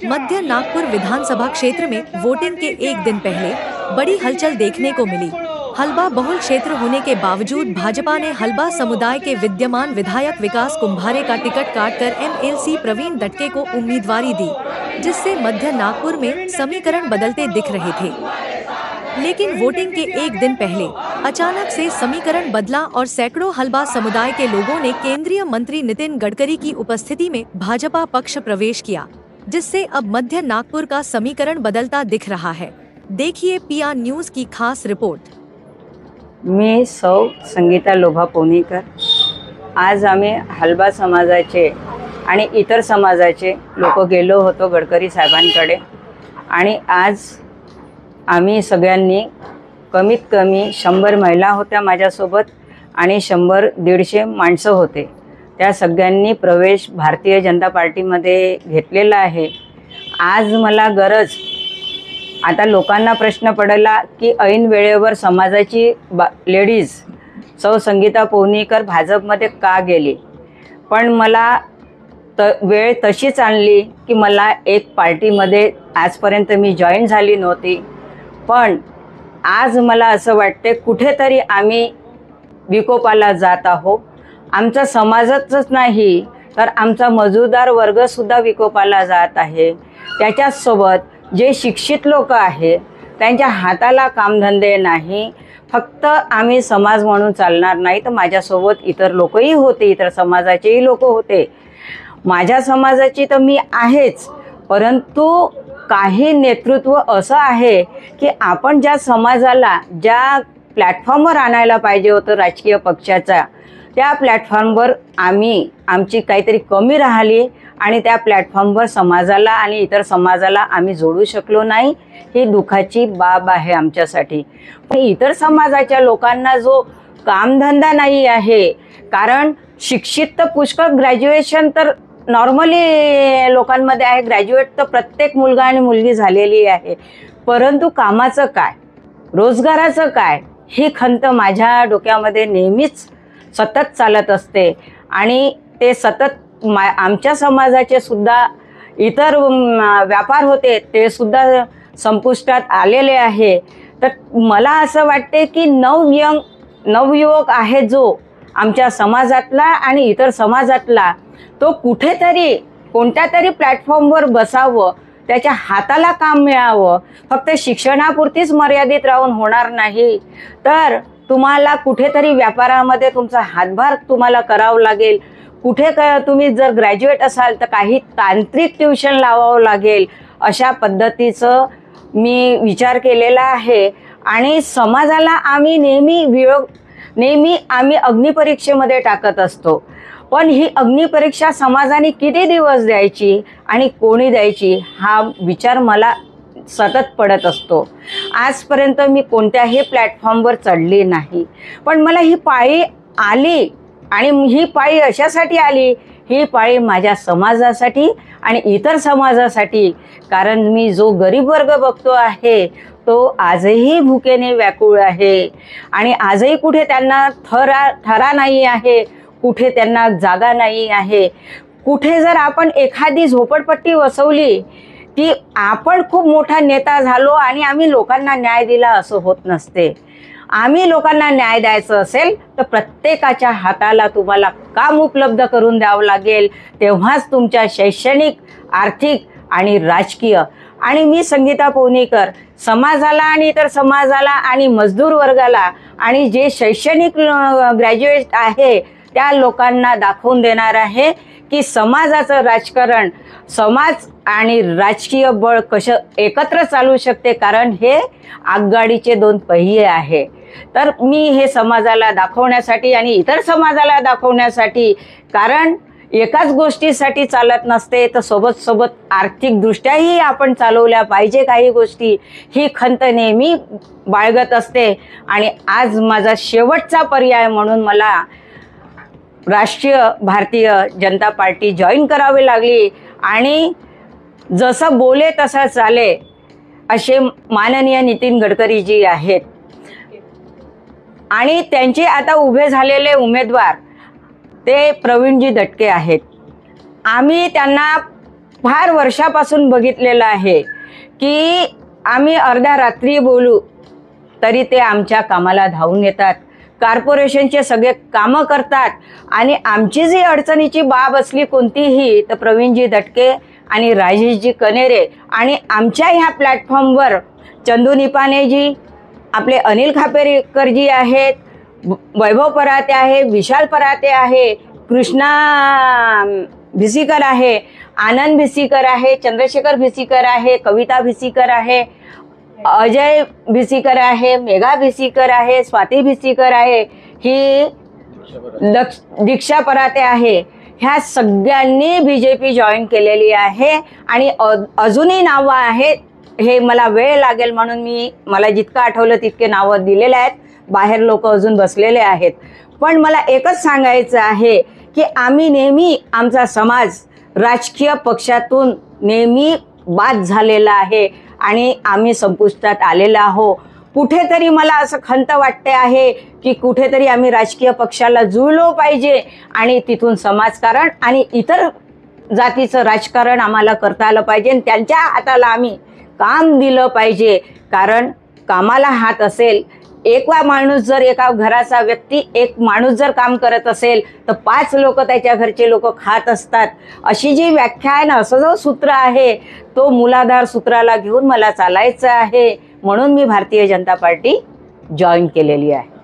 मध्य नागपुर विधानसभा क्षेत्र में वोटिंग के एक दिन पहले बड़ी हलचल देखने को मिली। हलबा बहुल क्षेत्र होने के बावजूद भाजपा ने हलबा समुदाय के विद्यमान विधायक विकास कुंभारे का टिकट काटकर एमएलसी प्रवीण दटके को उम्मीदवारी दी, जिससे मध्य नागपुर में समीकरण बदलते दिख रहे थे। लेकिन वोटिंग के एक दिन पहले अचानक से समीकरण बदला और सैकड़ों हलबा समुदाय के लोगों ने केंद्रीय मंत्री नितिन गडकरी की उपस्थिति में भाजपा पक्ष प्रवेश किया, जिससे अब मध्य नागपुर का समीकरण बदलता दिख रहा है। देखिए पीआर न्यूज की खास रिपोर्ट। मी सौ संगीता लोभा पोनीकर। आज आम्ही हलबा समाजाचे आणि इतर समाजाचे लोक गेलो होतो गडकरी साहेबांकडे आणि आज आम्ही सगळ्यांनी कमीत कमी 100 महिला होत्या माझ्यासोबत आणि 100-150 माणसं होते। त्या सगळ्यांनी प्रवेश भारतीय जनता पार्टीमध्ये घेतलेला आहे। आज मला गरज आता लोकांना प्रश्न पडला की ऐन वेळेवर समाजाची लेडीज सौ संगीता पोनीकर भाजपमध्ये का गेली, पण मला वेळ तशीच आणली की मला एक पार्टीमध्ये आजपर्यंत मी जॉईन झाली नव्हती, पण आज मला असं वाटते कुठेतरी आम्ही विकोपाला जात आहोत। आमचा समाजच नाही तर आमचा मजूरदार वर्गसुद्धा विकोपाला जात आहे। त्याच्यासोबत जे शिक्षित लोक आहेत त्यांच्या हाताला कामधंदे नाही। फक्त आम्ही समाज म्हणून चालणार नाही तर माझ्यासोबत इतर लोकही होते, इतर समाजाचेही लोक होते। माझ्या समाजाची तर मी आहेच, परंतु काही नेतृत्व असं आहे की आपण ज्या समाजाला ज्या प्लॅटफॉर्मवर आणायला पाहिजे होतं राजकीय पक्षाचा, त्या प्लॅटफॉर्मवर आमची काहीतरी कमी राहिली आणि त्या प्लॅटफॉर्मवर समाजाला आणि इतर समाजाला आम्ही जोडू शकलो नाही। ही दुःखाची बाब आहे आमच्यासाठी। पण इतर समाजाच्या लोकांना जो कामधंदा नाही आहे, कारण शिक्षित तर पुष्कळ ग्रॅज्युएशन तर नॉर्मली लोकांमध्ये आहे, ग्रॅज्युएट तर प्रत्येक मुलगा आणि मुलगी झालेली आहे, परंतु कामाचं काय, रोजगाराचं काय, ही खंत माझ्या डोक्यामध्ये नेहमीच सतत चालत असते। आणि ते सतत आमच्या समाजाचे सुद्धा इतर व्यापार होते ते सुद्धा संपुष्टात आलेले आहे। तर मला असं वाटते की नवयुवक आहे जो आमच्या समाजातला आणि इतर समाजातला, तो कुठेतरी कोणत्या तरी प्लॅटफॉर्मवर बसावं, त्याच्या हाताला काम मिळावं। फक्त शिक्षणापुरतीच मर्यादित राहून होणार नाही, तर तुम्हाला कुठेतरी व्यापारामध्ये तुमचा हातभार तुम्हाला करावा लागेल। कुठे तुम्ही जर ग्रॅज्युएट असाल तर काही तांत्रिक ट्युशन लावावं लागेल। अशा पद्धतीचं मी विचार केलेला आहे। आणि समाजाला आम्ही नेहमी आम्ही अग्निपरीक्षेमध्ये टाकत असतो, पण ही अग्निपरीक्षा समाजाने किती दिवस द्यायची आणि कोणी द्यायची हा विचार मला सतत पडत असतो। आजपर्यंत मी कोणत्याही प्लॅटफॉर्मवर चढली नाही, पण मला ही पाळी आली आणि ही पाळी अशासाठी आली, ही पाळी माझ्या समाजासाठी आणि इतर समाजासाठी। कारण मी जो गरीब वर्ग बघतो आहे तो आजही भुकेने व्याकुळ आहे आणि आजही कुठे त्यांना थरा नाही आहे, कुठे त्यांना जागा नाही आहे। कुठे जर आपण एखादी झोपडपट्टी वसवली की आपण खूप मोठा नेता झालो आणि आम्ही लोकांना न्याय दिला असं होत नसते। आम्ही लोकांना न्याय द्यायचं असेल तर प्रत्येकाच्या हाताला तुम्हाला काम उपलब्ध करून द्यावं लागेल, तेव्हाच तुमच्या शैक्षणिक, आर्थिक आणि राजकीय। आणि मी संगीता पोनीकर समाजाला आणि इतर समाजाला आणि मजदूर वर्गाला आणि जे शैक्षणिक ग्रॅज्युएट आहे त्या लोकांना दाखवून देणार आहे की समाजाचं राजकारण, समाज आणि राजकीय बळ कसं एकत्र चालू शकते, कारण हे आगगाडीचे 2 पहिये आहे। तर मी हे समाजाला दाखवण्यासाठी आणि इतर समाजाला दाखवण्यासाठी, कारण एकाच गोष्टीसाठी चालत नसते तर सोबत आर्थिकदृष्ट्याही आपण चालवल्या पाहिजे काही गोष्टी, ही खंत नेहमी बाळगत असते। आणि आज माझा शेवटचा पर्याय म्हणून मला राष्ट्रीय भारतीय जनता पार्टी जॉईन करावी लागली आणि जसं बोले तसं चाले असे माननीय नितीन गडकरी जी आहेत आणि त्यांचे आता उभे झालेले उमेदवार ते प्रवीणजी दटके आहेत। आम्ही त्यांना फार वर्षापासून बघितलेलं आहे की आम्ही अर्ध्या रात्री बोलू तरी ते आमच्या कामाला धावून येतात, कॉर्पोरेशनचे सगळे कामं करतात आणि आमची जी अडचणीची बाब असली कोणतीही तर प्रवीणजी दटके आणि राजेशजी कनेरे आणि आमच्या ह्या प्लॅटफॉर्मवर चंदू निपाणेजी, आपले अनिल खापेरकरजी आहेत, वैभव पराते आहे, विशाल पराते आहे, कृष्णा भिसीकर आहे, आनंद भिसीकर आहे, चंद्रशेखर भिसीकर आहे, कविता भिसीकर आहे, अजय भिसीकर आहे, मेघा भिसीकर आहे, स्वाती भिसीकर आहे, ही दीक्षा पराते आहे. ह्या सगळ्यांनी BJP जॉईन केलेली आहे आणि अजूनही नावं आहेत. हे मला वेळ लागेल म्हणून मला जितकं आठवलं तितके नावं दिलेले आहेत. बाहेर लोक अजून बसलेले आहेत. पण मला एकच सांगायचं आहे की आम्ही नेहमी आमचा समाज राजकीय पक्षातून नेहमी बाद झालेला आहे आणि आम्ही संपुष्टात आलेला आहोत. कुठेतरी मला असं खंत वाटते आहे की कुठेतरी आम्ही राजकीय पक्षाला जुळलो पाहिजे आणि तिथून समाजकारण आणि इतर जातीचं राजकारण आम्हाला करता आलं पाहिजे आणि त्यांच्या हाताला आम्ही काम दिलं पाहिजे. कारण कामाला हात असेल, एक माणूस जर एका घराचा व्यक्ती एक माणूस जर काम करत असेल तर 5 लोक त्याच्या घरचे लोक खात असतात. अशी जी व्याख्या आहे ना, असं जो सूत्र आहे तो मूलाधार सूत्राला घेऊन मला चालायचं आहे. म्हणून मी भारतीय जनता पार्टी जॉईन केलेली आहे.